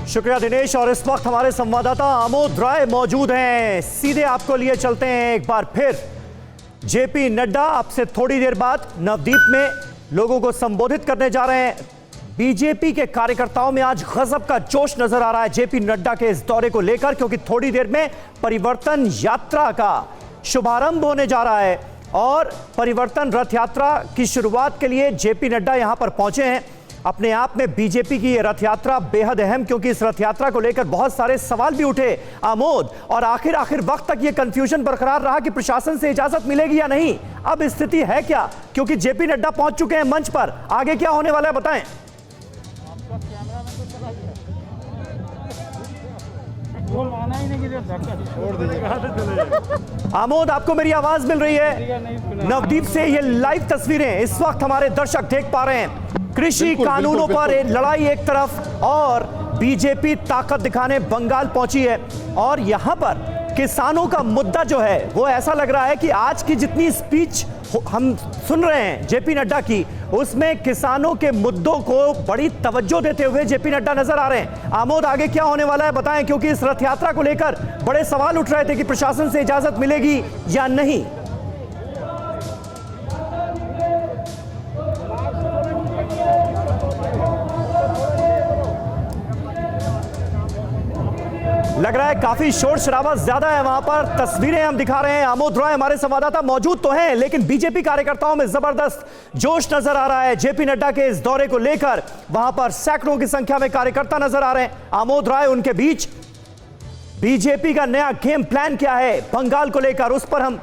शुक्रिया दिनेश। और इस वक्त हमारे संवाददाता आमोद राय मौजूद हैं। सीधे आपको लिए चलते हैं एक बार फिर। जेपी नड्डा आपसे थोड़ी देर बाद नवदीप में लोगों को संबोधित करने जा रहे हैं। बीजेपी के कार्यकर्ताओं में आज गजब का जोश नजर आ रहा है जेपी नड्डा के इस दौरे को लेकर, क्योंकि थोड़ी देर में परिवर्तन यात्रा का शुभारंभ होने जा रहा है और परिवर्तन रथ यात्रा की शुरुआत के लिए जेपी नड्डा यहां पर पहुंचे हैं। अपने आप में बीजेपी की यह रथ यात्रा बेहद अहम, क्योंकि इस रथ यात्रा को लेकर बहुत सारे सवाल भी उठे आमोद, और आखिर वक्त तक यह कंफ्यूजन बरकरार रहा कि प्रशासन से इजाजत मिलेगी या नहीं। अब स्थिति है क्या, क्योंकि जेपी नड्डा पहुंच चुके हैं मंच पर। आगे क्या होने वाला है बताएं। आमोद, आपको मेरी आवाज मिल रही है? नवदीप से ये लाइव तस्वीरें इस वक्त हमारे दर्शक देख पा रहे हैं। कृषि कानूनों पर लड़ाई एक तरफ और बीजेपी ताकत दिखाने बंगाल पहुंची है, और यहां पर किसानों का मुद्दा जो है वो ऐसा लग रहा है कि आज की जितनी स्पीच हम सुन रहे हैं जेपी नड्डा की, उसमें किसानों के मुद्दों को बड़ी तवज्जो देते हुए जेपी नड्डा नजर आ रहे हैं। आमोद, आगे क्या होने वाला है बताएं, क्योंकि इस रथ यात्रा को लेकर बड़े सवाल उठ रहे थे कि प्रशासन से इजाजत मिलेगी या नहीं। लग रहा है काफी शोर शराबा ज्यादा है वहां पर। तस्वीरें हम दिखा रहे हैं। आमोद राय हमारे संवाददाता मौजूद तो हैं, लेकिन बीजेपी कार्यकर्ताओं में जबरदस्त जोश नजर आ रहा है जेपी नड्डा के इस दौरे को लेकर। वहां पर सैकड़ों की संख्या में कार्यकर्ता नजर आ रहे हैं। आमोद राय, उनके बीच बीजेपी का नया गेम प्लान क्या है बंगाल को लेकर, उस पर हम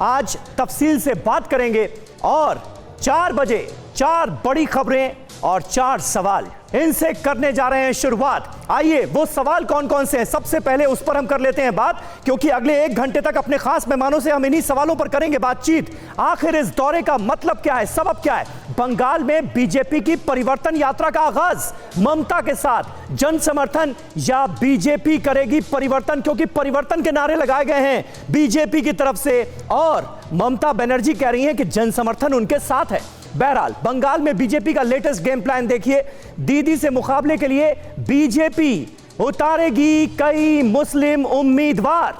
आज तफसील से बात करेंगे। और 4 बजे 4 बड़ी खबरें और 4 सवाल, इनसे करने जा रहे हैं शुरुआत। आइए, वो सवाल कौन कौन से हैं सबसे पहले उस पर हम कर लेते हैं बात, क्योंकि अगले 1 घंटे तक अपने खास मेहमानों से हम इन्हीं सवालों पर करेंगे बातचीत। आखिर इस दौरे का मतलब क्या है, सबब क्या है? बंगाल में बीजेपी की परिवर्तन यात्रा का आगाज ममता के साथ, जन समर्थन या बीजेपी करेगी परिवर्तन, क्योंकि परिवर्तन के नारे लगाए गए हैं बीजेपी की तरफ से, और ममता बनर्जी कह रही हैं कि जन समर्थन उनके साथ है। बहरहाल, बंगाल में बीजेपी का लेटेस्ट गेम प्लान देखिए। दीदी से मुकाबले के लिए बीजेपी उतारेगी कई मुस्लिम उम्मीदवार,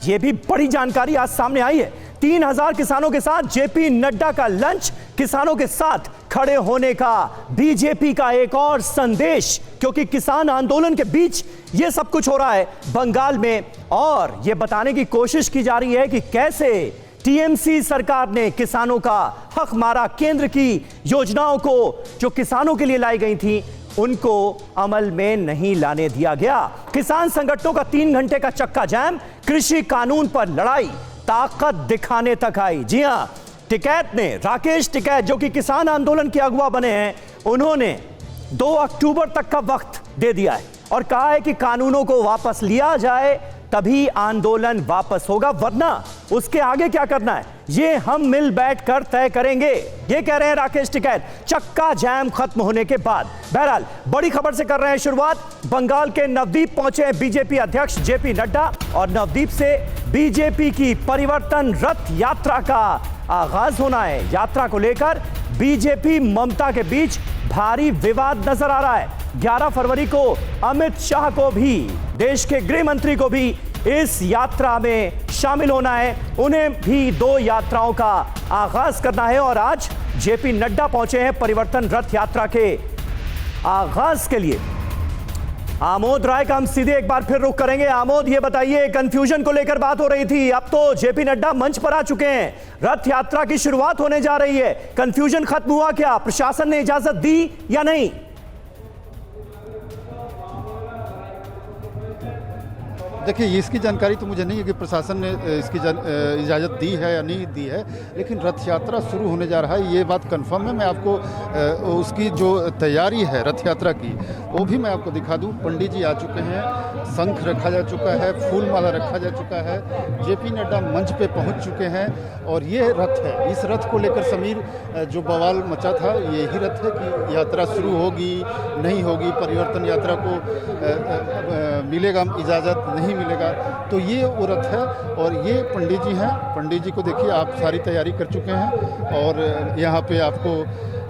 यह भी बड़ी जानकारी आज सामने आई है। 3000 किसानों के साथ जेपी नड्डा का लंच, किसानों के साथ खड़े होने का बीजेपी का एक और संदेश, क्योंकि किसान आंदोलन के बीच यह सब कुछ हो रहा है बंगाल में, और यह बताने की कोशिश की जा रही है कि कैसे टीएमसी सरकार ने किसानों का हक मारा। केंद्र की योजनाओं को जो किसानों के लिए लाई गई थी, उनको अमल में नहीं लाने दिया गया। किसान संगठनों का 3 घंटे का चक्का जाम, कृषि कानून पर लड़ाई ताकत दिखाने तक आई। जी हां, टिकैत ने, राकेश टिकैत जो कि किसान आंदोलन के अगुवा बने हैं, उन्होंने 2 अक्टूबर तक का वक्त दे दिया है और कहा है कि कानूनों को वापस लिया जाए तभी आंदोलन वापस होगा, वरना उसके आगे क्या करना है ये हम मिल बैठ कर तय करेंगे, ये कह रहे हैं राकेश टिकैत चक्का जैम खत्म होने के बाद। बहरहाल, बड़ी खबर से कर रहे हैं शुरुआत। बंगाल के नवदीप पहुंचे हैं बीजेपी अध्यक्ष जेपी नड्डा, और नवदीप से बीजेपी की परिवर्तन रथ यात्रा का आगाज होना है। यात्रा को लेकर बीजेपी ममता के बीच भारी विवाद नजर आ रहा है। 11 फरवरी को अमित शाह को भी, देश के गृह मंत्री को भी इस यात्रा में शामिल होना है। उन्हें भी 2 यात्राओं का आगाज करना है, और आज जेपी नड्डा पहुंचे हैं परिवर्तन रथ यात्रा के आगाज के लिए। आमोद राय का हम सीधे एक बार फिर रुख करेंगे। आमोद, ये बताइए, कंफ्यूजन को लेकर बात हो रही थी, अब तो जेपी नड्डा मंच पर आ चुके हैं, रथ यात्रा की शुरुआत होने जा रही है, कंफ्यूजन खत्म हुआ क्या? प्रशासन ने इजाजत दी या नहीं? देखिए, इसकी जानकारी तो मुझे नहीं है कि प्रशासन ने इसकी इजाज़त दी है या नहीं दी है, लेकिन रथ यात्रा शुरू होने जा रहा है, ये बात कंफर्म है। मैं आपको उसकी जो तैयारी है रथ यात्रा की, वो भी मैं आपको दिखा दूं। पंडित जी आ चुके हैं, शंख रखा जा चुका है, फूल माला रखा जा चुका है, जेपी नड्डा मंच पे पहुंच चुके हैं, और ये रथ है। इस रथ को लेकर समीर जो बवाल मचा था, यही रथ है कि यात्रा शुरू होगी नहीं होगी, परिवर्तन यात्रा को मिलेगा इजाज़त नहीं मिलेगा, तो ये वो रथ है। और ये पंडित जी हैं, पंडित जी को देखिए, आप सारी तैयारी कर चुके हैं, और यहाँ पे आपको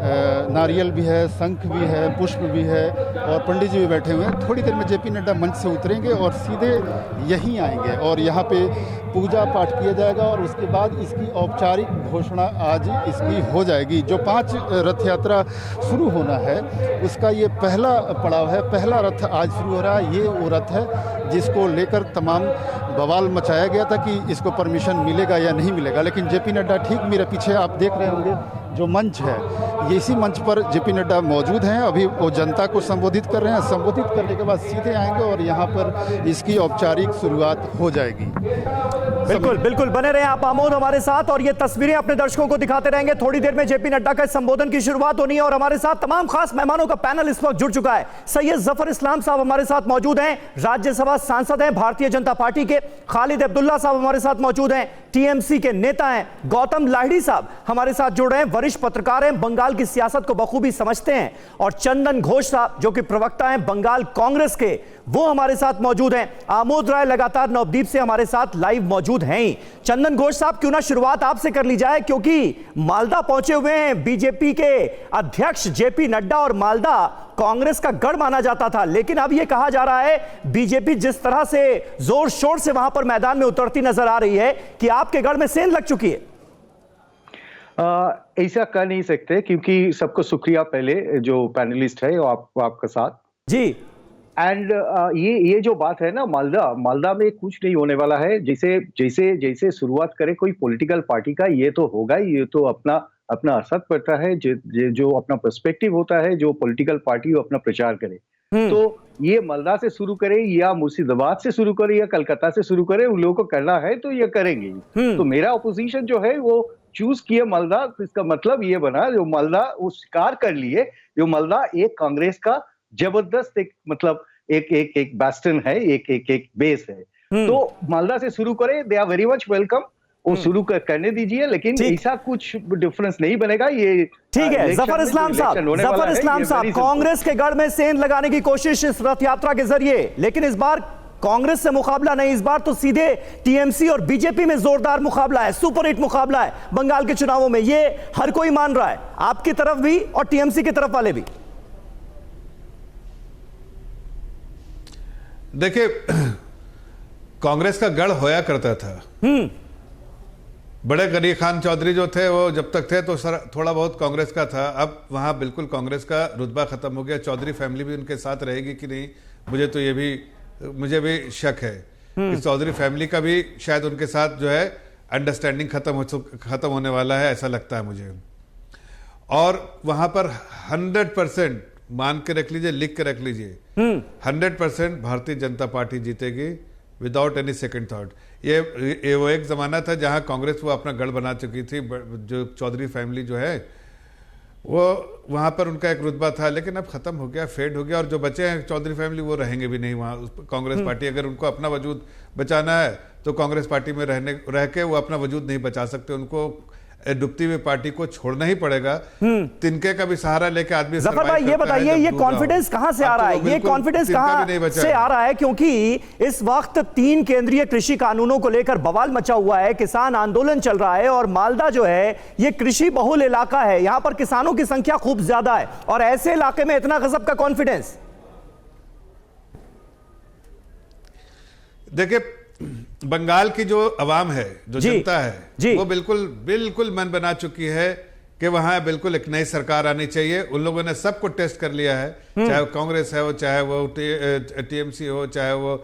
नारियल भी है, शंख भी है, पुष्प भी है और पंडित जी भी बैठे हुए हैं। थोड़ी देर में जेपी नड्डा मंच से उतरेंगे और सीधे यहीं आएंगे और यहाँ पे पूजा पाठ किया जाएगा और उसके बाद इसकी औपचारिक घोषणा आज इसकी हो जाएगी। जो 5 रथ यात्रा शुरू होना है उसका ये पहला पड़ाव है, पहला रथ आज शुरू हो रहा है। ये वो रथ है जिसको लेकर तमाम बवाल मचाया गया था कि इसको परमिशन मिलेगा या नहीं मिलेगा, लेकिन जेपी नड्डा ठीक मेरे पीछे आप देख रहे होंगे जो मंच है, ये इसी मंच पर जेपी नड्डा मौजूद हैं। अभी वो जनता को संबोधित कर रहे हैं, संबोधित करने के बाद सीधे आएंगे और यहाँ पर इसकी औपचारिक शुरुआत हो जाएगी। बिल्कुल बिल्कुल, बने रहे आप आमोद हमारे साथ और ये तस्वीरें अपने दर्शकों को दिखाते रहेंगे। थोड़ी देर में जेपी नड्डा का संबोधन की शुरुआत होनी है और हमारे साथ तमाम खास मेहमानों का पैनल इस वक्त जुड़ चुका है। सैयद जफर इस्लाम साहब हमारे साथ मौजूद हैं, राज्यसभा सांसद हैं भारतीय जनता पार्टी के। खालिद अब्दुल्ला साहब हमारे साथ मौजूद हैं, टीएमसी के नेता हैं। गौतम लाहिड़ी साहब हमारे साथ जुड़ रहे हैं, वरिष्ठ पत्रकार हैं, बंगाल की सियासत को बखूबी समझते हैं। और चंदन घोष साहब जो कि प्रवक्ता हैं बंगाल कांग्रेस के, वो हमारे साथ मौजूद हैं। आमोद राय लगातार नवद्वीप से हमारे साथ लाइव मौजूद हैं ही। चंदन घोष साहब, क्यों ना शुरुआत आपसे कर ली जाए, क्योंकि मालदा पहुंचे हुए हैं बीजेपी के अध्यक्ष जेपी नड्डा और मालदा कांग्रेस का गढ़ माना जाता था, लेकिन अब यह कहा जा रहा है बीजेपी जिस तरह से जोर शोर से वहां पर मैदान में उतरती नजर आ रही है कि आपके गढ़ में सेंध लग चुकी है। ऐसा कह नहीं सकते, क्योंकि सबको शुक्रिया पहले जो पैनलिस्ट है आपका साथ जी। एंड ये जो बात है ना, मालदा में कुछ नहीं होने वाला है। जैसे शुरुआत करे कोई पॉलिटिकल पार्टी का, ये तो होगा, ये तो अपना असर पड़ता है, जो अपना पर्सपेक्टिव होता है, जो पॉलिटिकल पार्टी अपना प्रचार करे। तो ये मालदा से शुरू करे या मुर्शिदाबाद से शुरू करे या कलकत्ता से शुरू करे, उन लोगों को करना है तो ये करेंगे। तो मेरा अपोजिशन जो है वो चूज किया मालदा, तो इसका मतलब ये बना जो मालदा वो स्वीकार कर लिए, जो मालदा एक कांग्रेस का जबरदस्त एक बैस्टन है, एक बेस है। तो मालदा से शुरू करें, they are very much welcome, वो शुरू करने दीजिए, लेकिन ऐसा कुछ डिफरेंस नहीं बनेगा। ये ठीक है। जफर इस्लाम साहब, कांग्रेस के गढ़ में सेंध लगाने की कोशिश इस रथ यात्रा के जरिए, लेकिन इस बार कांग्रेस से मुकाबला नहीं, इस बार तो सीधे टीएमसी और बीजेपी में जोरदार मुकाबला है, सुपर हिट मुकाबला है बंगाल के चुनावों में। ये हर कोई मान रहा है, आपकी तरफ भी और टीएमसी की तरफ वाले भी। देखिए, कांग्रेस का गढ़ होया करता था। बड़े गनी खान चौधरी जो थे वो जब तक थे तो थोड़ा बहुत कांग्रेस का था। अब वहां बिल्कुल कांग्रेस का रुतबा खत्म हो गया। चौधरी फैमिली भी उनके साथ रहेगी कि नहीं, मुझे भी शक है कि चौधरी फैमिली का भी शायद उनके साथ जो है अंडरस्टैंडिंग खत्म होने वाला है, ऐसा लगता है मुझे। और वहां पर 100% मान के रख लीजिए, लिख के रख लीजिए, 100% भारतीय जनता पार्टी जीतेगी विदाउट एनी सेकंड थॉट। ये वो एक जमाना था जहां कांग्रेस वो अपना गढ़ बना चुकी थी। जो चौधरी फैमिली जो है वो वहां पर उनका एक रुतबा था, लेकिन अब खत्म हो गया, फेड हो गया। और जो बचे हैं चौधरी फैमिली वो रहेंगे भी नहीं वहां। कांग्रेस पार्टी अगर उनको अपना वजूद बचाना है तो कांग्रेस पार्टी में रह के वो अपना वजूद नहीं बचा सकते। उनको डूबती हुई पार्टी को छोड़ना ही पड़ेगा। तिनके का भी सहारा लेके आदमी। जफर भाई, ये बताइए, ये कॉन्फिडेंस कहां से आ रहा है? ये कॉन्फिडेंस कहां से आ रहा है? क्योंकि इस वक्त 3 केंद्रीय कृषि कानूनों को लेकर बवाल मचा हुआ है, किसान आंदोलन चल रहा है और मालदा जो है ये कृषि बहुल इलाका है, यहां पर किसानों की संख्या खूब ज्यादा है और ऐसे इलाके में इतना गजब का कॉन्फिडेंस। देखिए, बंगाल की जो अवाम है, जो जनता है, वो बिल्कुल मन बना चुकी है कि वहां बिल्कुल एक नई सरकार आनी चाहिए। उन लोगों ने सबको टेस्ट कर लिया है, चाहे वो कांग्रेस है, चाहे वो टीएमसी हो, चाहे वो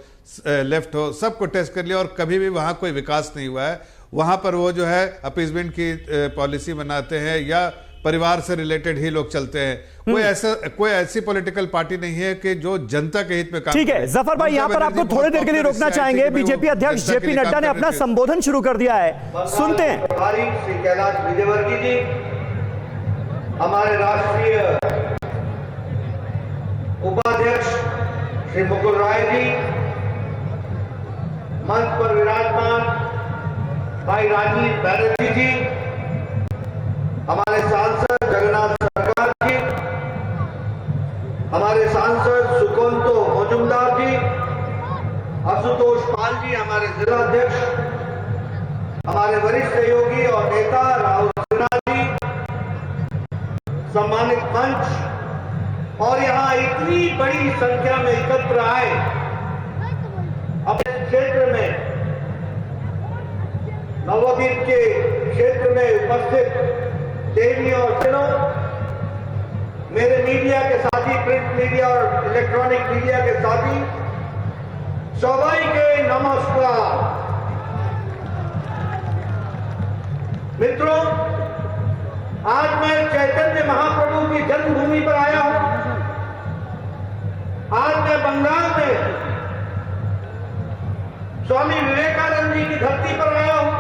लेफ्ट हो, सबको टेस्ट कर लिया और कभी भी वहां कोई विकास नहीं हुआ है। वहां पर वो जो है अपीजमेंट की पॉलिसी बनाते हैं या परिवार से रिलेटेड ही लोग चलते हैं। कोई ऐसी पॉलिटिकल पार्टी नहीं है कि जो जनता के हित में काम करे। ठीक है जफर भाई, यहां पर आपको थोड़ी देर के लिए रोकना चाहेंगे। बीजेपी अध्यक्ष जेपी नड्डा ने अपना संबोधन शुरू कर दिया है, सुनते हैं। श्री कैलाश विजयवर्गीय जी, हमारे राष्ट्रीय उपाध्यक्ष श्री मुकुल राय जी, मंच पर विराजमान भाई राजीव बैनर्जी जी, हमारे सांसद जगन्नाथ सरकार जी, हमारे सांसद सुकोंतो मजुमदार जी, आशुतोष पाल जी हमारे जिला अध्यक्ष, हमारे वरिष्ठ सहयोगी और नेता राहुल सिन्हा जी, सम्मानित मंच और यहां इतनी बड़ी संख्या में एकत्र आए अपने क्षेत्र में नवोदित के क्षेत्र में उपस्थित देवियों और बहनों, मेरे मीडिया के साथी, प्रिंट मीडिया और इलेक्ट्रॉनिक मीडिया के साथी, सभी के नमस्कार। मित्रों, आज मैं चैतन्य महाप्रभु की जन्मभूमि पर आया हूं। आज मैं बंगाल में स्वामी विवेकानंद जी की धरती पर आया हूं।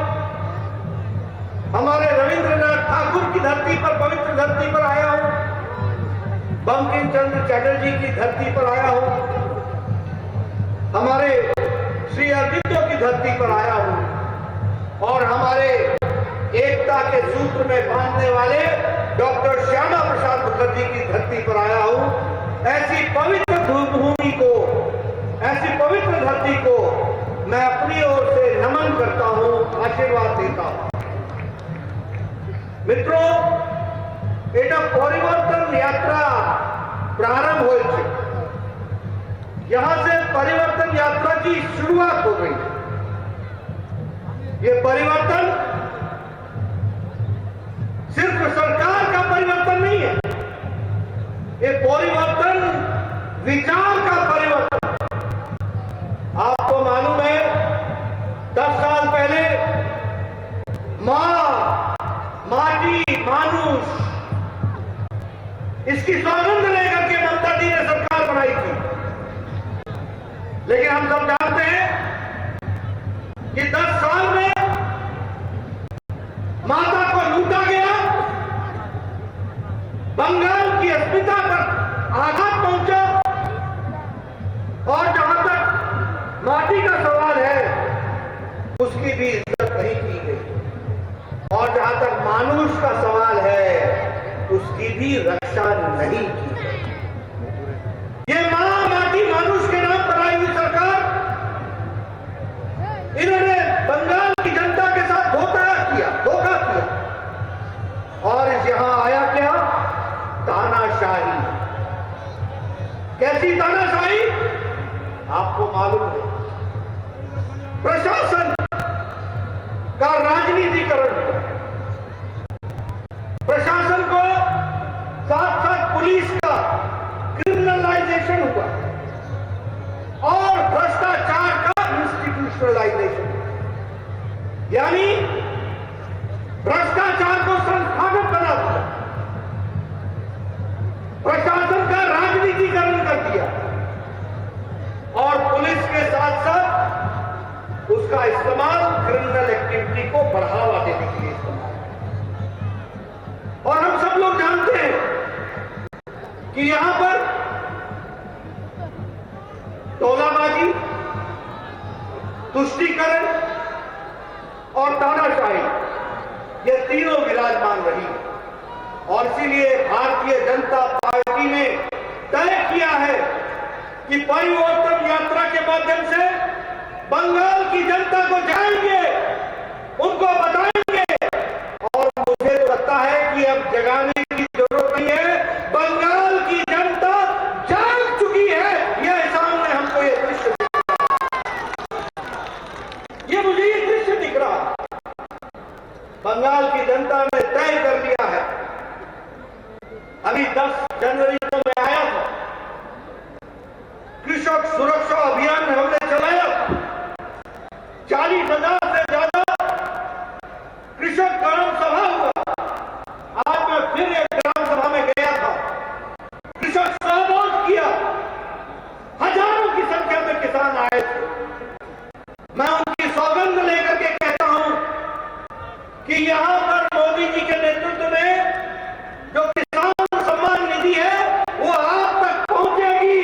हमारे रविंद्रनाथ ठाकुर की धरती पर, पवित्र धरती पर आया हूं। बंकिम चंद्र चटर्जी की धरती पर आया हूं। हमारे श्री अरविंदो की धरती पर आया हूं और हमारे एकता के सूत्र में बांधने वाले डॉक्टर श्यामा प्रसाद मुखर्जी की धरती पर आया हूं। ऐसी पवित्र भूमि को, ऐसी पवित्र धरती को मैं अपनी ओर से नमन करता हूं, आशीर्वाद देता हूं। मित्रों, एटा परिवर्तन यात्रा प्रारंभ हो चुकी। यहां से परिवर्तन यात्रा की शुरुआत हो गई। ये परिवर्तन सिर्फ सरकार का परिवर्तन नहीं है, ये परिवर्तन विचार का परिवर्तन। आपको मालूम है, 10 साल पहले माटी, मानुष, इसकी सौगंध लेकर के ममता जी ने सरकार बनाई थी। लेकिन हम सब जानते हैं कि 10 साल में माता को लूटा गया, बंगाल की अस्मिता पर आघात पहुंचा और जहां तक माटी का सवाल है उसकी भी इज्जत नहीं की गई और जहां तक मानुष का सवाल है उसकी भी रक्षा नहीं की गई। ये माटी मानुष के नाम पर आई हुई सरकार, इन्होंने बंगाल की जनता के साथ धोखा किया और यहां आया क्या? तानाशाही। कैसी तानाशाही? आपको मालूम है, प्रशासन का राजनीतिकरण, प्रशासन को साथ साथ पुलिस का क्रिमिनलाइजेशन हुआ और भ्रष्टाचार का इंस्टीट्यूशनलाइजेशन, यानी भ्रष्टाचार को संस्थागत बना दिया, प्रशासन का राजनीतिकरण कर दिया और पुलिस के साथ साथ उसका इस्तेमाल क्रिमिनल एक्टिविटी को बढ़ावा देने के लिए इस्तेमाल। और हम सब लोग जानते हैं कि यहां पर तोलाबाजी, तुष्टीकरण और तानाशाही, ये तीनों विराजमान रही और इसीलिए भारतीय जनता पार्टी ने तय किया है कि परिवर्तन यात्रा के माध्यम से बंगाल की जनता को जाएंगे, उनको बताएंगे और मुझे तो लगता है कि अब जगाने की जरूरत नहीं है, बंगाल की जनता जाग चुकी है। यह सामने हमको ये दृश्य दिख रहा, ये मुझे ये दृश्य दिख रहा। बंगाल की जनता ने तय कर लिया है। अभी 10 जनवरी को मैं आया था, कृषक सुरक्षा अभियान हमने चलाया, 40,000 से ज्यादा कृषक ग्राम सभा हुआ। आज मैं फिर एक ग्राम सभा में गया था, कृषक सहभाग किया, हजारों की संख्या में किसान आए थे। मैं उनकी सौगंध लेकर के कहता हूं कि यहां पर मोदी जी के नेतृत्व में जो किसान सम्मान निधि है वो आप तक पहुंचेगी,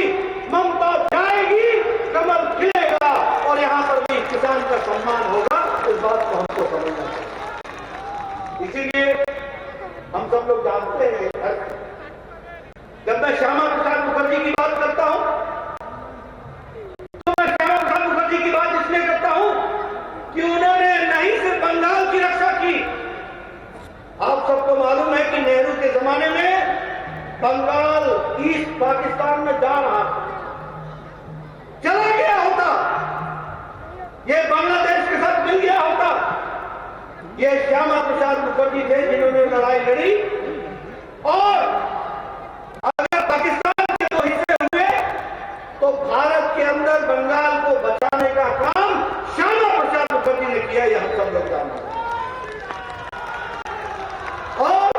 ममता जाएगी, कमल खिलेगा और यहां पर भी किसान का सम्मान होगा। इस बात को हमको समझना चाहिए। इसीलिए हम सब लोग जानते हैं, जब मैं श्यामा प्रसाद मुखर्जी की बात करता हूं तो मैं श्यामा प्रसाद मुखर्जी की बात इसलिए करता हूं कि उन्होंने नहीं सिर्फ बंगाल की रक्षा की। आप सबको मालूम है कि नेहरू के जमाने में बंगाल ईस्ट पाकिस्तान में जा रहा था, चला गया होता, ये बांग्लादेश के साथ मिल गया होता। ये श्यामा प्रसाद मुखर्जी थे जिन्होंने लड़ाई लड़ी, और अगर पाकिस्तान के दो हिस्से हुए तो भारत के अंदर बंगाल को बचाने का काम श्यामा प्रसाद मुखर्जी ने किया, यह हम सब लोग जानते हैं। और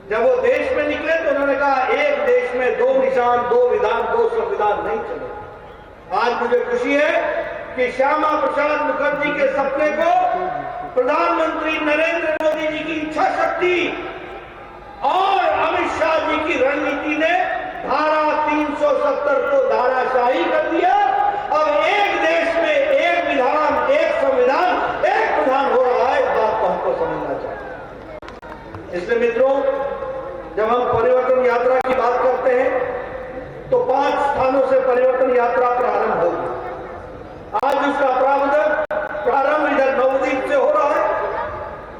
जब वो देश में निकले तो उन्होंने कहा एक देश में दो निशान, दो विधान, दो संविधान नहीं चले। आज मुझे खुशी है कि श्यामा प्रसाद मुखर्जी के सपने को प्रधानमंत्री नरेंद्र मोदी जी की इच्छा शक्ति और अमित शाह जी की रणनीति ने धारा 370 को धाराशाही कर दिया। अब एक देश में एक विधान, एक संविधान, एक प्रधान हो रहा है। इस बात को हमको समझना चाहिए। इसलिए मित्रों, जब हम परिवर्तन यात्रा की बात करते हैं तो 5 स्थानों से परिवर्तन यात्रा प्रारंभ होगी। आज उसका प्रारंभ इधर नवद्वीप से हो रहा है,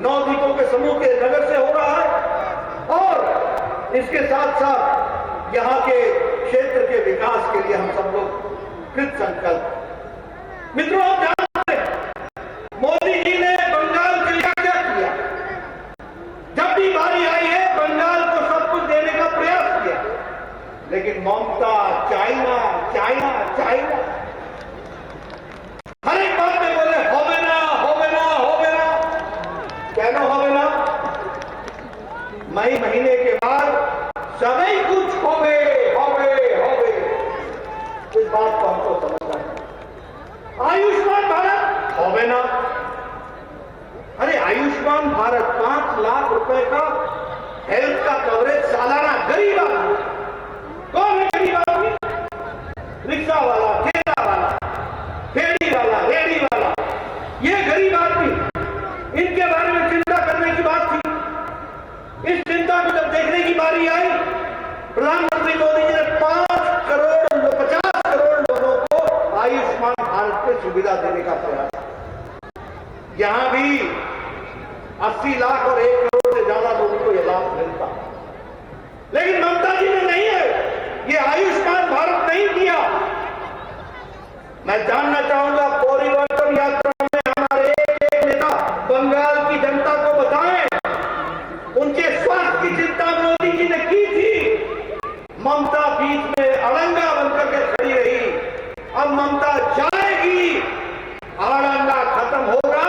नवद्वीपों के समूह के नगर से हो रहा है, और इसके साथ साथ यहाँ के क्षेत्र के विकास के लिए हम सब लोग कृत संकल्प। मित्रों, आप जानते हैं मोदी जी ने बंगाल के लिए क्या किया? जब भी बारी आई है बंगाल को सब कुछ देने का प्रयास किया, लेकिन ममता चाइना चाइना चाइना, हर एक बात में बोले होवे ना होवे ना होवे ना। कहना होवे ना, मई महीने के बाद सभी कुछ होवे होवे होवे। इस बात को हमको समझना है। आयुष्मान भारत होवे ना, अरे आयुष्मान भारत 5 लाख रुपए का हेल्थ का कवरेज सालाना। गरीब आदमी कौन है? गरीब आदमी, रिक्शा वाला, ठेला वाला, फेरी वाला, रेडी वाला, ये गरीब आदमी, इनके बारे में चिंता करने की बात थी। इस चिंता को जब देखने की बारी आई, प्रधानमंत्री मोदी जी ने 50 करोड़ लोगों को आयुष्मान भारत की सुविधा देने का प्रयास किया। यहां भी 80 लाख और 1 करोड़ से ज्यादा लोगों को यह लाभ मिलता, लेकिन ममता जी ने नहीं है, ये आयुष्मान भारत नहीं किया। मैं जानना चाहूंगा परिवर्तन यात्रा में हमारे एक नेता बंगाल की जनता को बताएं, उनके स्वास्थ्य की चिंता मोदी जी ने की थी। ममता बीच में अड़ंगा बनकर के खड़ी रही। अब ममता जाएगी, अड़ंगा खत्म होगा,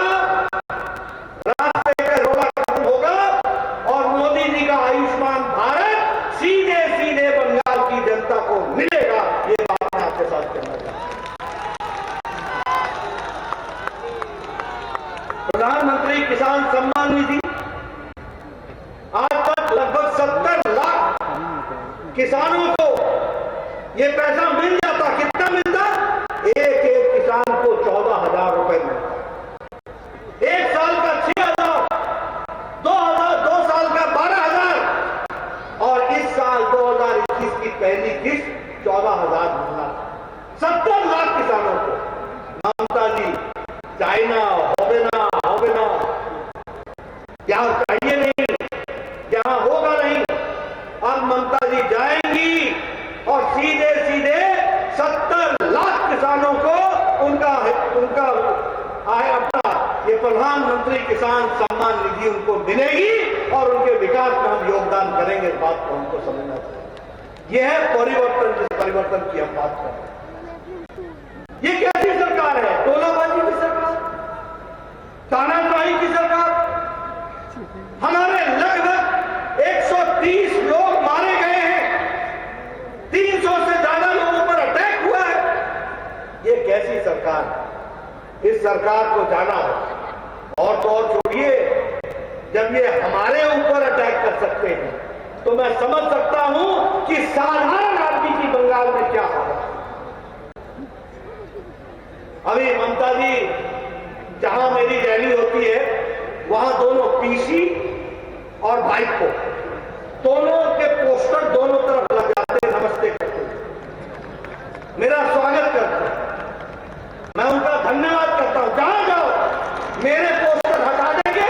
रास्ते का रोड़ा खत्म होगा, और मोदी जी का आयुष्मान भारत सीधे सीधे बंगाल की जनता को मिलेगा। ये बात मैं आपके साथ कहना चाहता हूं। प्रधानमंत्री किसान सम्मान निधि, आज तक लगभग 70 लाख किसानों को ये पैसा मिल जाता। कितना मिलता? एक किसान को 14,000 रुपए मिलता। 1 साल का 6,000, 2 साल का 12,000, और इस साल 2021 की पहली किस्त 14,000 मिलना। 70 लाख किसानों को। ममता जी चाइना होवे ना होवे ना, यहाँ चाहिए नहीं, यहाँ होगा नहीं। अब ममता जी जाएंगी और सीधे सीधे 70 लाख किसानों को उनका अपना ये प्रधानमंत्री किसान सम्मान निधि उनको मिलेगी, और उनके विकास में हम योगदान करेंगे। इस बात को हमको समझना चाहिए। यह है परिवर्तन, जिस परिवर्तन की हम बात कर रहे हैं। ये कैसी सरकार है? टोलाबाजी की सरकार, तानाशाही की सरकार। हमारे लगभग 130 लोग मारे गए हैं, 300 से ज्यादा लोगों पर अटैक हुआ है। ये कैसी सरकार है? इस सरकार को जाना है। और तो और छोड़िए, जब ये हमारे ऊपर अटैक कर सकते हैं तो मैं समझ सकता हूं कि साधारण आदमी की बंगाल में क्या होगा। अभी ममता जी जहां मेरी रैली होती है वहां दोनों पीसी और बाइक को, दोनों के पोस्टर दोनों तरफ लग जाते हैं, नमस्ते करते हैं, मेरा स्वागत करते हैं। मैं उनका धन्यवाद करता हूं। जहां जाओ मेरे पोस्टर हटा देंगे,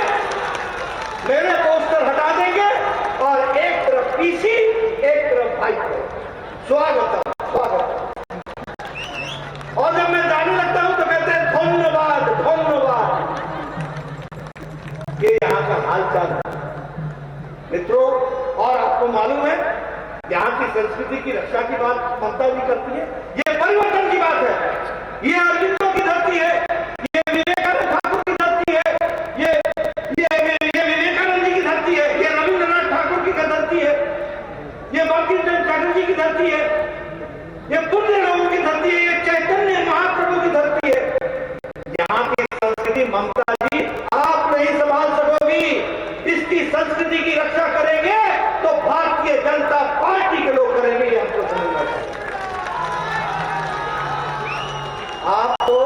मेरे पोस्टर हटा देंगे, और संस्कृति की रक्षा की बात ममता जी करती है। ये परिवर्तन की बात है, ये अरविंदों की धरती है, ये विवेकानंद ठाकुर की धरती है, ये विवेकानंद जी की धरती है, ये रविंद्रनाथ ठाकुर की धरती है, ये बंकिम चंद्र चटर्जी की धरती है, ये पुण्य लोगों की धरती है, ये चैतन्य महाप्रभु की धरती है। यहाँ की संस्कृति ममता जी आप नहीं संभाल सकोगी। इसकी संस्कृति की रक्षा करेंगे तो भारतीय जनता पार्टी के लोग करेंगे, ये हमको समझना चाहिए। आपको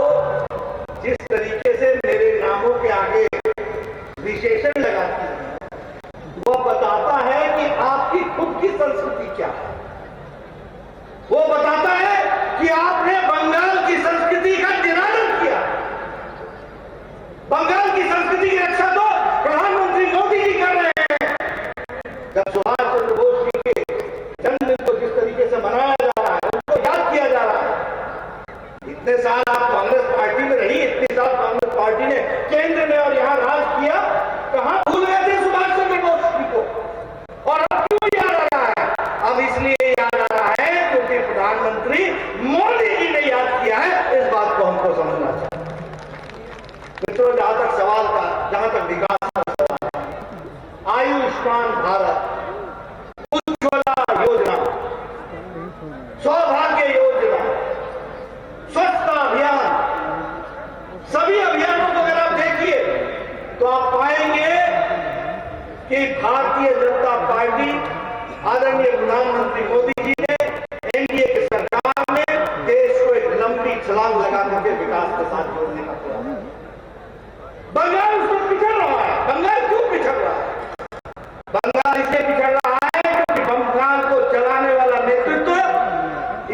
जिस तरीके से मेरे नामों के आगे विशेषण लगाती है वह बताता है कि आपकी खुद की संस्कृति क्या है। वो बताता है कि आपने बंगाल की संस्कृति का निरादर किया। बंगाल की संस्कृति की रक्षा तो प्रधानमंत्री मोदी जी कर रहे हैं। जब सुभाष चंद्र बोस जी के जन्मदिन को जिस तरीके से मनाया जा रहा है, उनको याद किया जा रहा है। इतने साल आप कांग्रेस पार्टी में रही, इतने साल कांग्रेस पार्टी ने केंद्र में और यहां राज किया, कहां भूल गए थे सुभाष चंद्र बोस जी को? और अब क्यों याद आ रहा है? अब इसलिए याद आ रहा है क्योंकि प्रधानमंत्री मोदी जी ने याद किया है। इस बात को हमको समझना चाहिए। मित्रों, जहां तक सवाल का, जहां तक विकास का सवाल है, आयुष्मान भारत, उज्ज्वला योजना, सौभाग्य योजना, स्वच्छता अभियान, सभी अभियानों को अगर आप देखिए तो आप पाएंगे कि भारतीय जनता पार्टी, आदरणीय प्रधानमंत्री मोदी जी ने, एनडीए की सरकार ने देश को एक लंबी छलांग लगा करके विकास के साथ जोड़ने का प्रयास। बंगाल उसमें पिछड़ रहा है। बंगाल क्यों पिछड़ रहा है? बंगाल इसलिए पिछड़ रहा है क्योंकि बंगाल को चलाने वाला नेतृत्व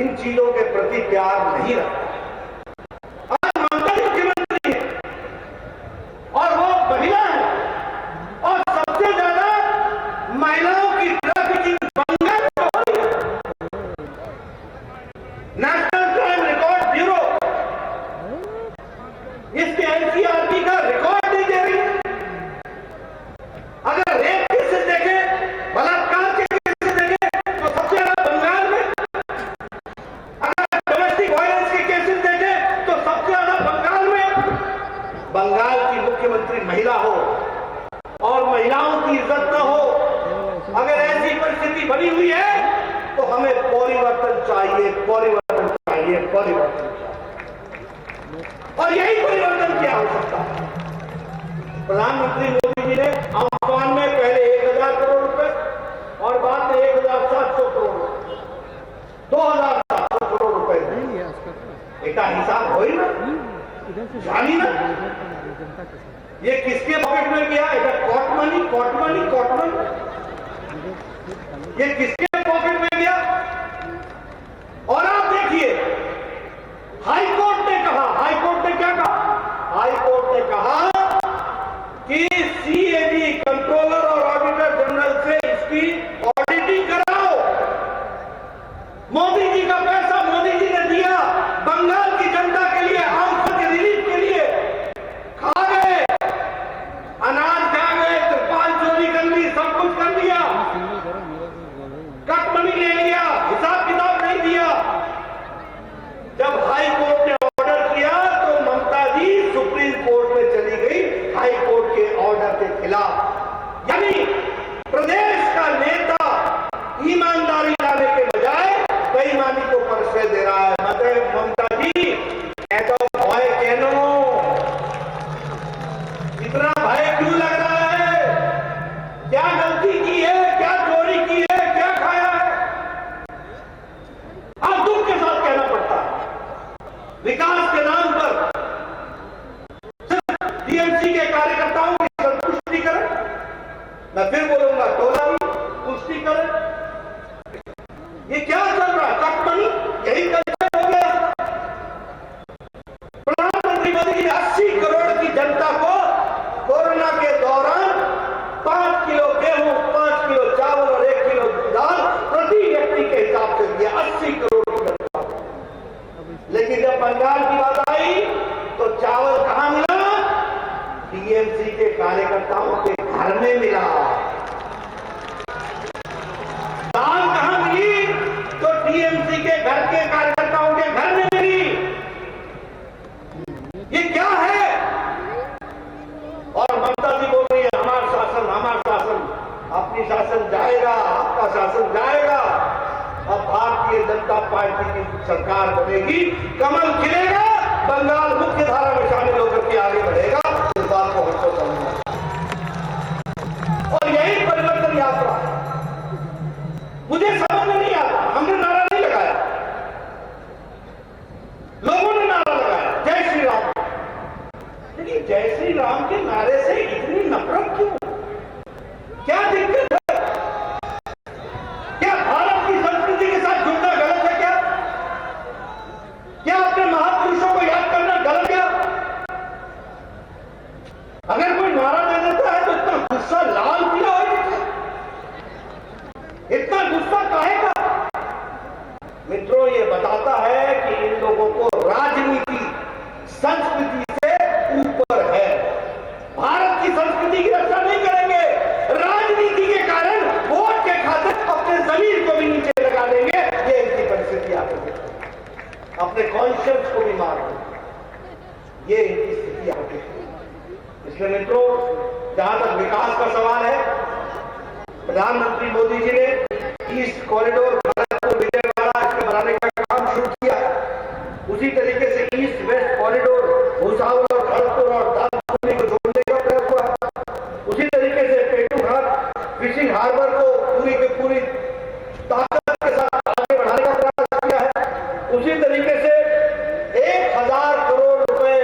इन चीजों के प्रति प्यार नहीं रखता। आज ममता मुख्यमंत्री है और वो महिला है, और सबसे ज्यादा महिलाओं की ट्रैफिकिंग बंगाल में हो रही है। नेशनल क्राइम रिकॉर्ड ब्यूरो इसके एनसीआरटी का रिकॉर्ड नहीं दे रही। अगर रेप केसेस देखें, बलात्कार के केसेस देखें तो सबसे ज्यादा बंगाल में। अगर डोमेस्टिक वायलेंस के केसेस देखें तो सबसे ज्यादा बंगाल में। बंगाल की मुख्यमंत्री महिला हो और महिलाओं की इज्जत न हो, अगर ऐसी परिस्थिति बनी हुई है तो हमें परिवर्तन चाहिए, परिवर्तन चाहिए, परिवर्तन चाहिए। और यही परिवर्तन क्या हो सकता है? प्रधानमंत्री मोदी जी ने आयुष्मान में पहले 1000 करोड़ रुपए और बाद में 1700 करोड़ रुपए, 2700 करोड़ रुपए एक हिसाब हो ही ना, जानी ना ये किसके पॉकेट में गया? Cut money, cut money, cut money, ये किसके पॉकेट में गया? और आप देखिए, हाई कोर्ट ने कहा, हाई कोर्ट ने क्या कहा? हाई कोर्ट ने कहा कि सीएजी, कंट्रोलर और ऑडिटर जनरल से इसकी ऑडिटिंग कराओ। मोदी जी का पैसा मोदी जी ने दिया बंगाल की जनता के लिए, आंसू के रिलीफ के लिए। खा गए, अनाज खा गए, त्रिपाल चोरी कर ली, सब कुछ कर लिया, कट मनी ले लिया, हिसाब किताब नहीं दिया। जब हाई कोर्ट ने ऑर्डर किया तो ममता जी सुप्रीम कोर्ट में चली गई हाई कोर्ट के ऑर्डर के खिलाफ। यानी प्रदेश का नेता ईमानदारी लाने के बजाय बेईमानी को परिचय दे रहा है। मतलब ममता जी ऐसा भय कहनो, इतना भय क्यों लग रहा है? क्या गलती की है? क्या चोरी की है? क्या खाया है? आप दुख के साथ कहना पड़ता है। विकास के नाम पर सिर्फ टीएमसी के कार्यकर्ताओं की संतुष्टि करें, मैं फिर बोलूंगा टोला भी पुष्टि करें। ये क्या चल रहा है? कटमनी, यही कल्चर हो गया। प्रधानमंत्री मोदी जी 80 करोड़ की जनता को कोरोना के दौरान 5 किलो गेहूं, 5 किलो चावल और 1 किलो दाल प्रति व्यक्ति के हिसाब से दिया। 80 करोड़ की जनता। लेकिन जब बंगाल की बात आई तो चावल कहां मिला? टीएमसी के कार्यकर्ताओं के घर में मिला। दाल कहां मिली? कमल खिलेगा, बंगाल मुख्य धारा में शामिल होकर के आगे बढ़ेगा। इस बात को हमको समझना और यही परिवर्तन यात्रा मुझे समझ में नहीं आता। हमने नारा नहीं लगाया, लोगों ने नारा लगाया जय श्री राम। लेकिन जय श्री राम के नारे से इतनी नफरत क्यों? क्या दिक्कत है? क्या भारत की संस्कृति के साथ जुड़ना गलत है? क्या अपने महापुरुषों को याद करना गलत? क्या अगर कोई नारा दे देता है तो इतना गुस्सा लाल पीला हो जाता है? इतना गुस्सा काहे का? मित्रों, ये बताता है कि इन लोगों को राजनीति संस्कृति से ऊपर है। भारत की संस्कृति की रक्षा नहीं करेंगे, राजनीति के कारण वोट के खातिर अपने जमीन को भी नीचे लगा देंगे। ये इनकी परिस्थिति आगे, अपने कॉन्शियंस को भी मार देंगे। ये इनकी स्थिति आगे। इसलिए मित्रों, जहां तक विकास का सवाल है, प्रधानमंत्री मोदी जी ने ईस्ट कॉरिडोर भारतपुर विजयवाड़ा इसके बनाने का काम शुरू किया। उसी तरीके से ईस्ट वेस्ट कॉरिडोर भुसावल और खड़गपुर और दालचीनी को जोड़ने का प्रयास हुआ है। उसी तरीके से पेटूघाट फिशिंग हार्बर को पूरी की पूरी ताकत के साथ आगे बढ़ाने का प्रयास किया है। उसी तरीके से 1000 करोड़ रुपए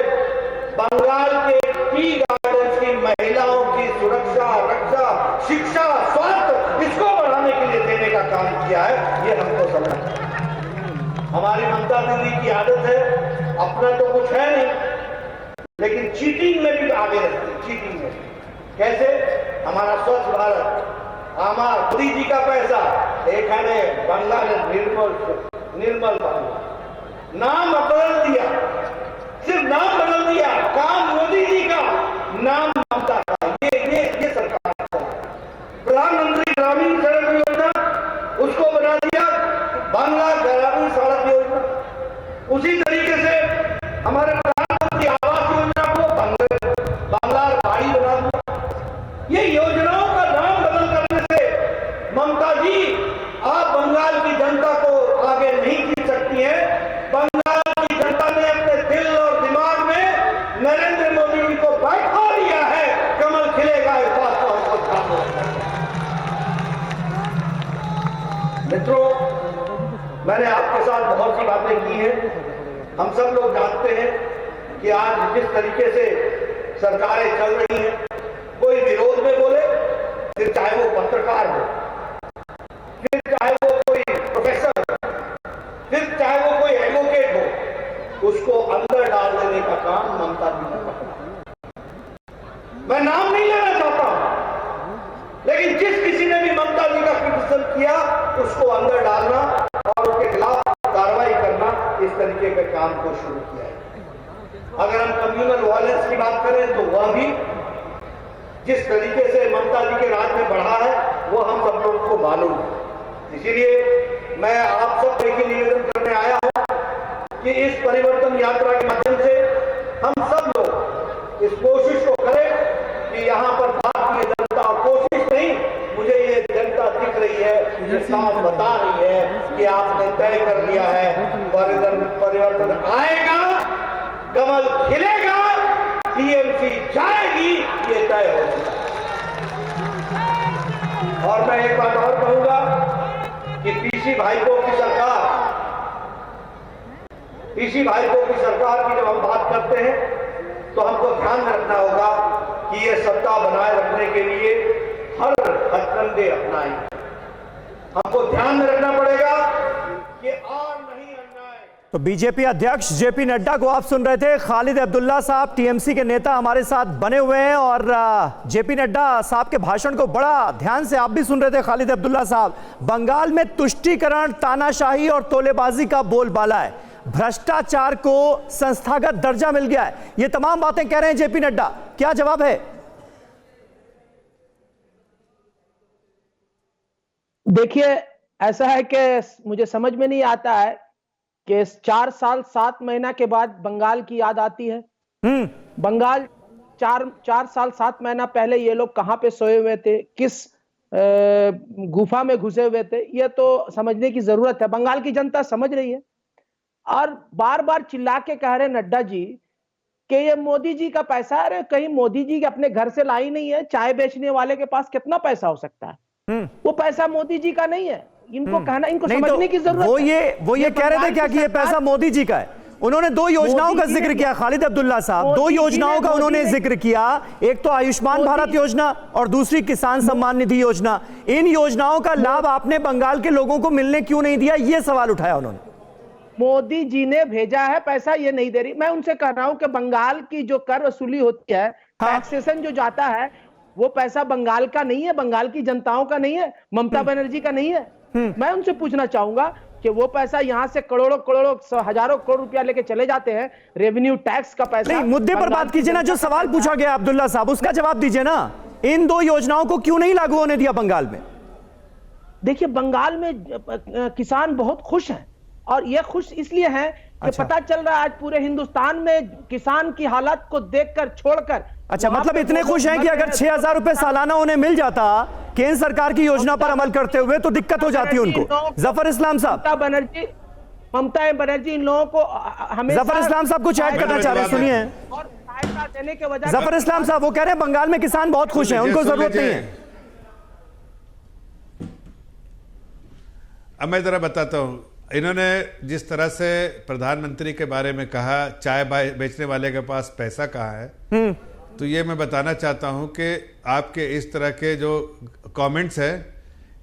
बंगाल के टी गार्डन्स की महिलाओं की सुरक्षा, रक्षा, शिक्षा, स्वास्थ्य इसको बढ़ाने के लिए देने का काम किया है। ये हमको समझना है। हमारी ममता दीदी की आदत है, अपना तो कुछ है नहीं, लेकिन चीटिंग में भी आगे रहती है। चीटिंग में कैसे? हमारा स्वच्छ भारत, हमारा मोदी जी का पैसा, एक है बंगाल निर्मल पानी, नाम बदल दिया, सिर्फ नाम बदल दिया, काम मोदी जी का, नाम ममता का। ये सरकार का। प्रधानमंत्री ग्रामीण सड़क योजना उसको बना दिया बांग्ला ग्रामीण सड़क योजना। उसी तरीके से हमारे प्रधानमंत्री आवास योजना को बांग्ला गाड़ी बना दिया। ये योजनाओं का नाम बदल करने से ममता जी आप बंगाल की जनता को आगे नहीं खींच सकती हैं। बंगाल की जनता ने अपने दिल और दिमाग में नरेंद्र मोदी जी को बैठा लिया है। कमल खिलेगा, इस बात को हमको ध्यान रखना है। मित्रों, मैंने आपके साथ बहुत सी बातें की हैं। हम सब लोग जानते हैं कि आज जिस तरीके से सरकारें चल रही हैं, कोई विरोध में बोले, फिर चाहे वो पत्रकार हो, फिर चाहे वो कोई प्रोफेसर हो, फिर चाहे वो कोई एडवोकेट हो, उसको अंदर डाल देने का काम ममता जी ने पकड़ा। मैं नाम नहीं लेना चाहता हूं, लेकिन जिस किसी ने भी ममता जी का क्रिटिसिज्म किया उसको अंदर डालना और उसके खिलाफ कार्रवाई करना, इस तरीके के काम को शुरू किया है। अगर हम कम्युनल वायलेंस की बात करें तो वह भी जिस तरीके से ममता जी के राज में बढ़ा है वो हम सब लोगों को मालूम है। इसीलिए मैं आप सब से एक निवेदन करने आया हूं कि इस परिवर्तन यात्रा के माध्यम से हम सब लोग इस कोशिश को करें कि यहाँ पर भारतीय जनता, कोशिश नहीं, मुझे ये जनता दिख रही है, ये साफ बता रही है कि आपने तय कर लिया है परिवर्तन आएगा, कमल खिलेगा, टीएमसी जाएगी, ये तय हो चुका है। और मैं एक बात और कहूंगा कि पीसी भाइपों की सरकार की जब हम बात करते हैं तो हमको ध्यान में रखना होगा कि ये सत्ता बनाए रखने के लिए हर हथकंडे अपनाएंगे। हमको ध्यान में रखना पड़ेगा कि और नहीं अन्याय। तो बीजेपी अध्यक्ष जेपी नड्डा को आप सुन रहे थे। खालिद अब्दुल्ला साहब टीएमसी के नेता हमारे साथ बने हुए हैं और जेपी नड्डा साहब के भाषण को बड़ा ध्यान से आप भी सुन रहे थे। खालिद अब्दुल्ला साहब, बंगाल में तुष्टीकरण, तानाशाही और तोलेबाजी का बोलबाला है, भ्रष्टाचार को संस्थागत दर्जा मिल गया है, ये तमाम बातें कह रहे हैं जेपी नड्डा। क्या जवाब है? देखिए, ऐसा है कि मुझे समझ में नहीं आता है कि 4 साल 7 महीना के बाद बंगाल की याद आती है। बंगाल 4 साल 7 महीना पहले ये लोग कहां पे सोए हुए थे, किस गुफा में घुसे हुए थे, ये तो समझने की जरूरत है। बंगाल की जनता समझ रही है। और बार बार चिल्ला के कह रहे नड्डा जी कि ये मोदी जी का पैसा है। अरे कहीं मोदी जी के अपने घर से लाई नहीं है। चाय बेचने वाले के पास कितना पैसा हो सकता है? वो पैसा मोदी जी का नहीं है। इनको कहना, इनको नहीं समझने तो की जरूरत वो ये कह रहे थे क्या कि ये पैसा मोदी जी का है? उन्होंने दो योजनाओं का जिक्र किया, खालिद अब्दुल्ला साहब, दो योजनाओं का उन्होंने जिक्र किया। एक तो आयुष्मान भारत योजना और दूसरी किसान सम्मान निधि योजना। इन योजनाओं का लाभ आपने बंगाल के लोगों को मिलने क्यों नहीं दिया, ये सवाल उठाया उन्होंने। मोदी जी ने भेजा है पैसा, ये नहीं दे रही। मैं उनसे कह रहा हूं कि बंगाल की जो कर वसूली होती है, टैक्सेशन जो जाता है, वो पैसा बंगाल का नहीं है, बंगाल की जनताओं का नहीं है, ममता बनर्जी का नहीं है। मैं उनसे पूछना चाहूंगा कि वो पैसा यहां से करोड़ों करोड़ों हजारों करोड़ रुपया लेके चले जाते हैं, रेवेन्यू टैक्स का पैसा। नहीं, मुद्दे पर बात कीजिए ना। जो सवाल पूछा गया अब्दुल्ला साहब, उसका जवाब दीजिए ना। इन दो योजनाओं को क्यों नहीं लागू होने दिया बंगाल में? देखिए, बंगाल में किसान बहुत खुश हैं, और ये खुश इसलिए हैं कि पता चल रहा है आज पूरे हिंदुस्तान में किसान की हालत को देखकर, छोड़कर। अच्छा, मतलब इतने खुश हैं कि अगर 6,000 रुपए सालाना उन्हें मिल जाता केंद्र सरकार की योजना पर अमल करते हुए, तो दिक्कत हो जाती उनको। जफर इस्लाम साहब, ममता बनर्जी इन लोगों को हमेशा, जफर इस्लाम साहब कुछ ऐड करना चाह रहे हैं, सुनिए। और सहायता देने के वजह, जफर इस्लाम साहब वो कह रहे हैं बंगाल में किसान बहुत खुश हैं, उनको जरूरत नहीं है। अब मैं जरा बताता हूं, इन्होंने जिस तरह से प्रधानमंत्री के बारे में कहा, चाय बेचने वाले के पास पैसा कहाँ है, तो ये मैं बताना चाहता हूं कि आपके इस तरह के जो कमेंट्स हैं,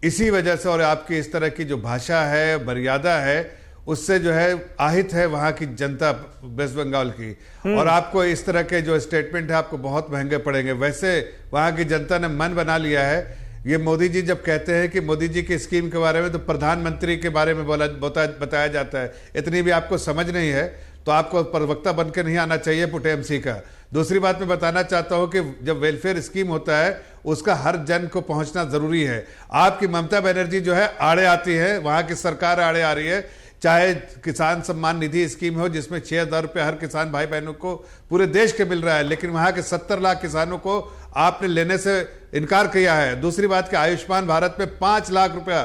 इसी वजह से, और आपकी इस तरह की जो भाषा है, मर्यादा है, उससे जो है আহিत है वहां की जनता वेस्ट बंगाल की। और आपको इस तरह के जो स्टेटमेंट है आपको बहुत महंगे पड़ेंगे। वैसे वहां की जनता ने मन बना लिया है। ये मोदी जी जब कहते हैं कि मोदी जी की स्कीम के बारे में, तो प्रधानमंत्री के बारे में बताया जाता है। इतनी भी आपको समझ नहीं है तो आपको प्रवक्ता बनकर नहीं आना चाहिए पुटेमसी का। दूसरी बात मैं बताना चाहता हूं कि जब वेलफेयर स्कीम होता है उसका हर जन को पहुंचना जरूरी है। आपकी ममता बनर्जी जो है आड़े आती है, वहां की सरकार आड़े आ रही है। चाहे किसान सम्मान निधि स्कीम हो जिसमें 6,000 रुपये हर किसान भाई बहनों को पूरे देश के मिल रहा है, लेकिन वहां के 70 लाख किसानों को आपने लेने से इनकार किया है। दूसरी बात कि आयुष्मान भारत में 5 लाख रुपया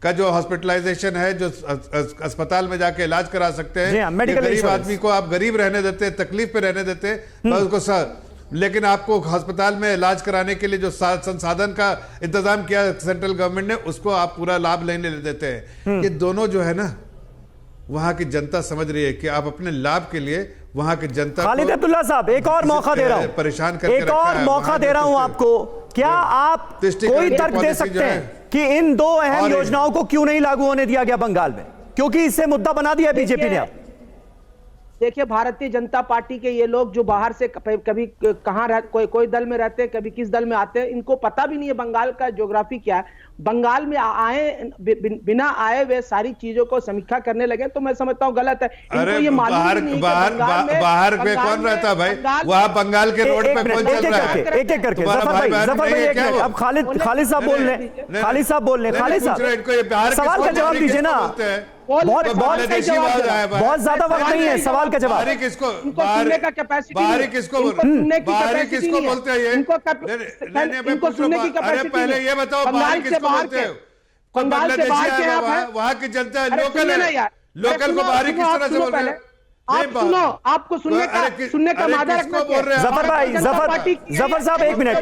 का जो हॉस्पिटलाइजेशन है, जो अस्पताल में जाके इलाज करा सकते हैं, गरीब आदमी को आप गरीब रहने देते हैं, तकलीफ पे रहने देते हैं उसको, लेकिन आपको अस्पताल में इलाज कराने के लिए जो संसाधन का इंतजाम किया सेंट्रल गवर्नमेंट ने, उसको आप पूरा लाभ लेने देते हैं। ये दोनों जो है ना, वहां की जनता समझ रही है कि आप अपने लाभ के लिए वहां की जनता, खालिद अब्दुल्ला साहब एक और मौका दे रहा हूं, परेशान करके एक और मौका दे रहा हूं आपको। क्या आप कोई तर्क दे सकते हैं कि इन दो अहम योजनाओं को क्यों नहीं लागू होने दिया गया बंगाल में? क्योंकि इससे मुद्दा बना दिया बीजेपी ने। देखिए, भारतीय जनता पार्टी के ये लोग जो बाहर से कभी कहां कोई दल में रहते हैं, कभी किस दल में आते हैं, इनको पता भी नहीं है बंगाल का ज्योग्राफी क्या है। बंगाल में आए बिना आए वे सारी चीजों को समीक्षा करने लगे, तो मैं समझता हूँ गलत है। अरे बाहर पे कौन रहता भाई? वहाँ बंगाल के रोड पे कौन चल रहा है? एक एक करके अब खालिद साहब बोल रहे, खालिद साहब बोल रहे, खालिद साहब सवाल का जवाब दीजिए ना। बहुत ज्यादा वक्त नहीं है सवाल का जवाब। किसको बोलते हैं ये? पहले ये बताओ बाहरी किसको बोलते हैं? वहां की जनता लोकल है, लोकल को बाहरी किस तरह से बोल रहे हैं? आप सुनो, आपको सुनने का मादा रखना चाहिए। जफर साहब एक मिनट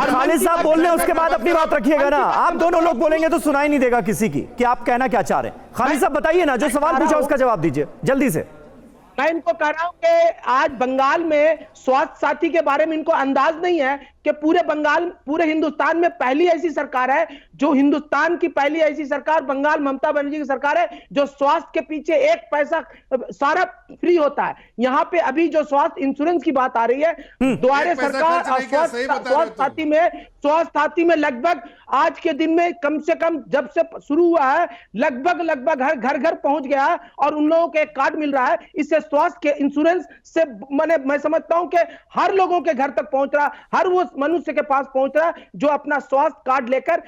खालिद साहब बोल रहे हैं, उसके बाद अपनी बात रखिएगा ना। आप दोनों लोग बोलेंगे तो सुनाई नहीं देगा किसी की कि आप कहना क्या चाह रहे हैं। खालिद साहब बताइए ना, जो सवाल पूछा उसका जवाब दीजिए जल्दी से। मैं इनको कह रहा हूं कि आज बंगाल में स्वास्थ्य साथी के बारे में इनको अंदाज नहीं है कि पूरे हिंदुस्तान में पहली ऐसी सरकार है, जो हिंदुस्तान की पहली ऐसी सरकार बंगाल ममता बनर्जी की सरकार है, जो स्वास्थ्य के पीछे एक पैसा सारा फ्री होता है। यहाँ पे अभी जो स्वास्थ्य इंश्योरेंस की बात आ रही है, द्वारे सरकार स्वास्थ्य साथी में लगभग आज के दिन में कम से कम जब से शुरू हुआ है लगभग हर घर पहुंच गया है, और उन लोगों के एक कार्ड मिल रहा है। इससे स्वास्थ्य के इंश्योरेंस से मैं समझता हूं कि हर लोगों के घर तक पहुंच रहा, हर वो मनुष्य के पास पहुंच रहा है जो अपना स्वास्थ्य कार्ड लेकर,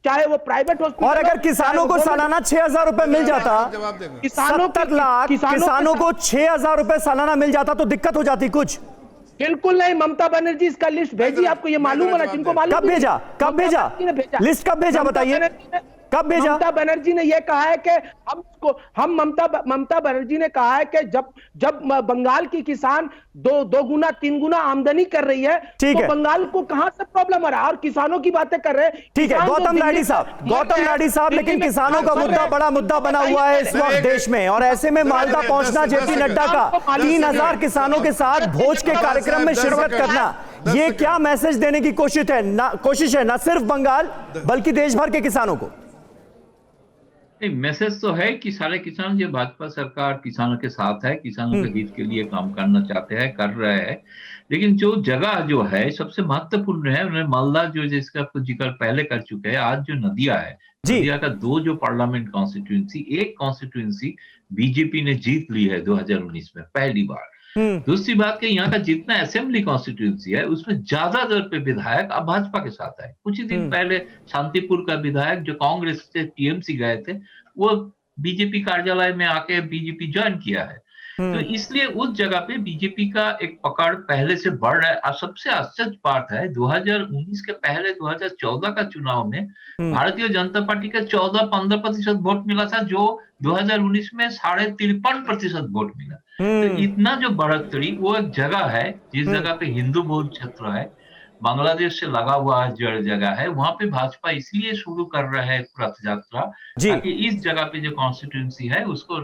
चाहे वो प्राइवेट हॉस्पिटल। और अगर किसानों को सालाना 6,000 रुपए मिल जाता, 70 लाख किसानों को 6,000 रुपए सालाना मिल जाता तो दिक्कत हो जाती कुछ? बिल्कुल नहीं। ममता बनर्जी इसका लिस्ट भेजी, आपको ये मालूम है ना? जिनको मालूम, कब भेजा लिस्ट, कब भेजा बताइए। कब भेजा? ममता बनर्जी ने यह कहा है कि हम ममता बनर्जी ने कहा है कि जब बंगाल की किसान दो गुना 3 गुना आमदनी कर रही है, ठीक तो है, बंगाल को कहां से प्रॉब्लम आ रहा है? और किसानों की बातें कर रहे हैं। ठीक है किसान जो गौतम लाडी साहब, लेकिन किसानों का मुद्दा बड़ा मुद्दा बना हुआ है इस वक्त देश में, और ऐसे में मालदा पहुंचना जेपी नड्डा का 3000 किसानों के साथ भोज के कार्यक्रम में शिरकत करना, ये क्या मैसेज देने की कोशिश है न सिर्फ बंगाल बल्कि देश भर के किसानों को? नहीं, मैसेज तो है कि सारे किसान, जो भाजपा सरकार किसानों के साथ है, किसानों के हित के लिए काम करना चाहते हैं, कर रहे हैं। लेकिन जो जगह जो है सबसे महत्वपूर्ण है, उन्हें मालदा जो जिसका जिक्र पहले कर चुके हैं, आज जो नदिया है, नदिया का 2 जो पार्लियामेंट कॉन्स्टिट्यूंसी, एक कॉन्स्टिट्यूंसी बीजेपी ने जीत ली है 2019 में पहली बार। दूसरी बात कि यहाँ का जितना असेंबली कॉन्स्टिट्यूंसी है उसमें ज्यादातर पे विधायक अब भाजपा के साथ है। कुछ ही दिन पहले शांतिपुर का विधायक जो कांग्रेस से टीएमसी गए थे, वो बीजेपी कार्यालय में आके बीजेपी ज्वाइन किया है। तो इसलिए उस जगह पे बीजेपी का एक पकड़ पहले से बढ़ रहा है। और सबसे आश्चर्य बात है, 2019 के पहले 2014 का चुनाव में भारतीय जनता पार्टी का 14-15% वोट मिला था, जो 2019 में 53.5% वोट मिला। तो इतना जो बढ़ोतरी, वो एक जगह है जिस जगह पे हिंदू बहुल क्षेत्र है, बांग्लादेश से लगा हुआ जगह है, वहां पे भाजपा इसलिए शुरू कर रहा है रथ यात्रा, ताकि इस जगह पे जो कॉन्स्टिट्यूंसी है उसको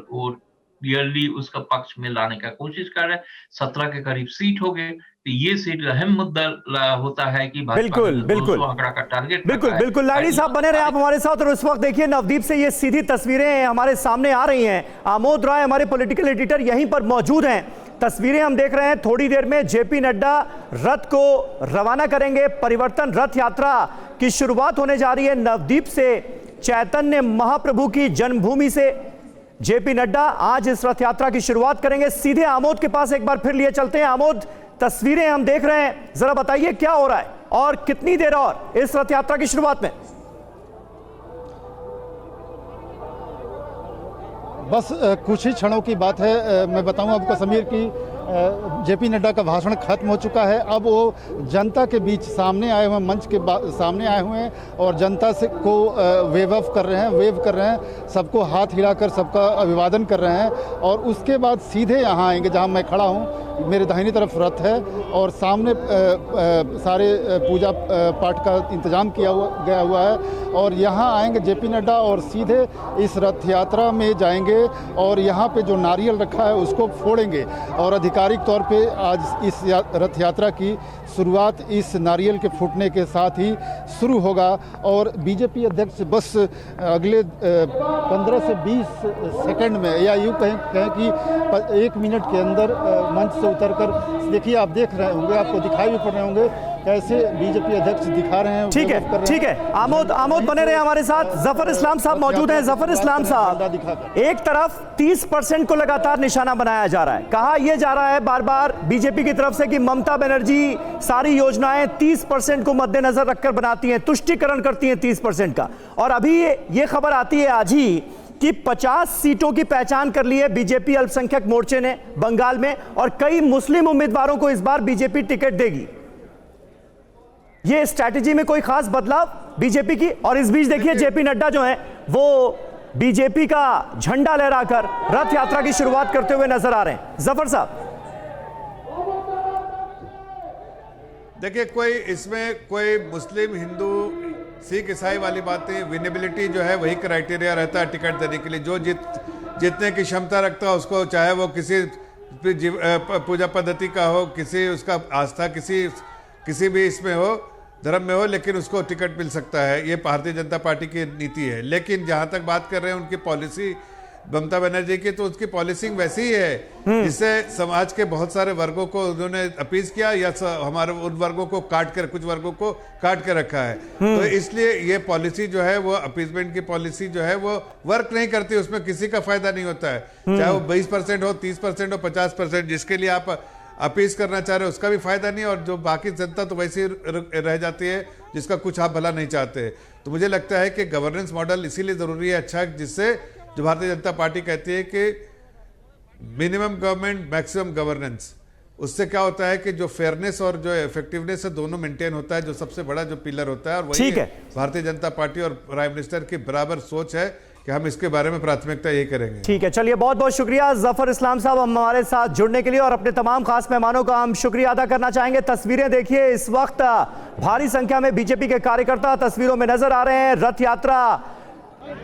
क्लियरली उसका पक्ष में लाने का कोशिश कर रहे हैं। 17 के करीब सीट हो गए, तो ये सीट अहम मुद्दा होता है कि बिल्कुल आंकड़ा का टारगेट बिल्कुल लाडी साहब बने रहे आप हमारे साथ। और उस वक्त देखिए नवदीप से ये सीधी तस्वीरें हमारे सामने आ रही हैं। आमोद राय हमारे पॉलिटिकल एडिटर यहीं पर मौजूद हैं, तस्वीरें हम देख रहे हैं। थोड़ी देर में जेपी नड्डा रथ को रवाना करेंगे, परिवर्तन रथ यात्रा की शुरुआत होने जा रही है नवदीप से। चैतन्य महाप्रभु की जन्मभूमि से जेपी नड्डा आज इस रथ यात्रा की शुरुआत करेंगे। सीधे आमोद के पास एक बार फिर लिए चलते हैं। आमोद, तस्वीरें हम देख रहे हैं, जरा बताइए क्या हो रहा है और कितनी देर और इस रथ यात्रा की शुरुआत में? बस कुछ ही क्षणों की बात है। मैं बताऊं आपको समीर की जेपी नड्डा का भाषण खत्म हो चुका है। अब वो जनता के बीच सामने आए हुए, मंच के सामने आए हुए हैं और जनता से को वेव कर रहे हैं, सबको हाथ हिलाकर सबका अभिवादन कर रहे हैं। और उसके बाद सीधे यहाँ आएंगे जहाँ मैं खड़ा हूँ, मेरे दाहिनी तरफ रथ है और सामने सारे पूजा पाठ का इंतजाम गया हुआ है। और यहाँ आएंगे जेपी नड्डा और सीधे इस रथ यात्रा में जाएंगे और यहाँ पे जो नारियल रखा है उसको फोड़ेंगे। और आधिकारिक तौर पे आज इस रथ यात्रा की शुरुआत इस नारियल के फूटने के साथ ही शुरू होगा। और बीजेपी अध्यक्ष बस अगले 15 से 20 सेकंड में, या यूँ कहें कि 1 मिनट के अंदर मंच से उतरकर, देखिए आप देख रहे होंगे, आपको दिखाई भी पड़ रहे होंगे कैसे बीजेपी अध्यक्ष दिखा रहे हैं। ठीक है आमोद बने रहे हमारे साथ। जफर इस्लाम साहब मौजूद हैं। जफर इस्लाम साहब, एक तरफ 30% को लगातार निशाना बनाया जा रहा है, कहा यह जा रहा है बार बार बीजेपी की तरफ से कि ममता बनर्जी सारी योजनाएं 30% को मद्देनजर रखकर बनाती हैं, तुष्टिकरण करती हैं 30% का। और अभी ये खबर आती है आज ही कि 50 सीटों की पहचान कर ली है बीजेपी अल्पसंख्यक मोर्चे ने बंगाल में, और कई मुस्लिम उम्मीदवारों को इस बार बीजेपी टिकट देगी। ये स्ट्रैटेजी में कोई खास बदलाव बीजेपी की? और इस बीच देखिए जेपी नड्डा जो है वो बीजेपी का झंडा लहराकर रथ यात्रा की शुरुआत करते हुए नजर आ रहे हैं। जफर साहब, देखिए, कोई मुस्लिम, हिंदू, सिख, ईसाई वाली बातें, विनेबिलिटी जो है वही क्राइटेरिया रहता है टिकट देने के लिए। जो जितने की क्षमता रखता है उसको, चाहे वो किसी पूजा पद्धति का हो, किसी उसका आस्था किसी भी इसमें हो, धर्म में हो, लेकिन उसको टिकट मिल सकता है। ये भारतीय जनता पार्टी की नीति है। लेकिन जहां तक बात कर रहे हैं उनकी पॉलिसी ममता बनर्जी की, तो उसकी पॉलिसिंग वैसी ही है जिससे समाज के बहुत सारे वर्गों को उन्होंने अपीज किया, या हमारे उन वर्गों को कुछ वर्गों को काट के रखा है। तो इसलिए ये पॉलिसी जो है वो अपीजमेंट की पॉलिसी जो है वो वर्क नहीं करती, उसमें किसी का फायदा नहीं होता है। चाहे वो 20% हो, 30% हो, 50%, जिसके लिए आप अपीज करना चाह रहे हो उसका भी फायदा नहीं, और जो बाकी जनता तो वैसे ही रह जाती है जिसका कुछ आप भला नहीं चाहते। तो मुझे लगता है कि गवर्नेंस मॉडल इसीलिए जरूरी है अच्छा, जिससे जो भारतीय जनता पार्टी कहती है कि मिनिमम गवर्नमेंट मैक्सिमम गवर्नेंस, उससे क्या होता है कि जो फेयरनेस और जो इफेक्टिवनेस है दोनों मेंटेन होता है, जो सबसे बड़ा जो पिलर होता है। और वही ठीक है। भारतीय जनता पार्टी और प्राइम मिनिस्टर की बराबर सोच है कि हम इसके बारे में प्राथमिकता यही करेंगे। ठीक है, चलिए बहुत बहुत शुक्रिया जफर इस्लाम साहब हमारे साथ जुड़ने के लिए, और अपने तमाम खास मेहमानों का हम शुक्रिया अदा करना चाहेंगे। तस्वीरें देखिए, इस वक्त भारी संख्या में बीजेपी के कार्यकर्ता तस्वीरों में नजर आ रहे हैं। रथ यात्रा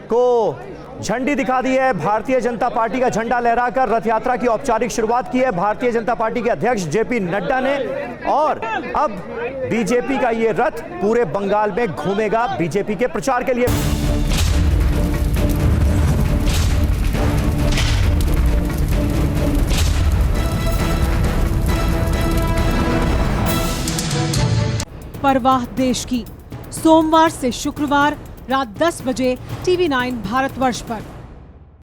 को झंडी दिखा दी है, भारतीय जनता पार्टी का झंडा लहराकर रथ यात्रा की औपचारिक शुरुआत की है भारतीय जनता पार्टी के अध्यक्ष जेपी नड्डा ने। और अब बीजेपी का ये रथ पूरे बंगाल में घूमेगा बीजेपी के प्रचार के लिए। परवाह देश की, सोमवार से शुक्रवार रात 10 बजे TV9 भारतवर्ष पर।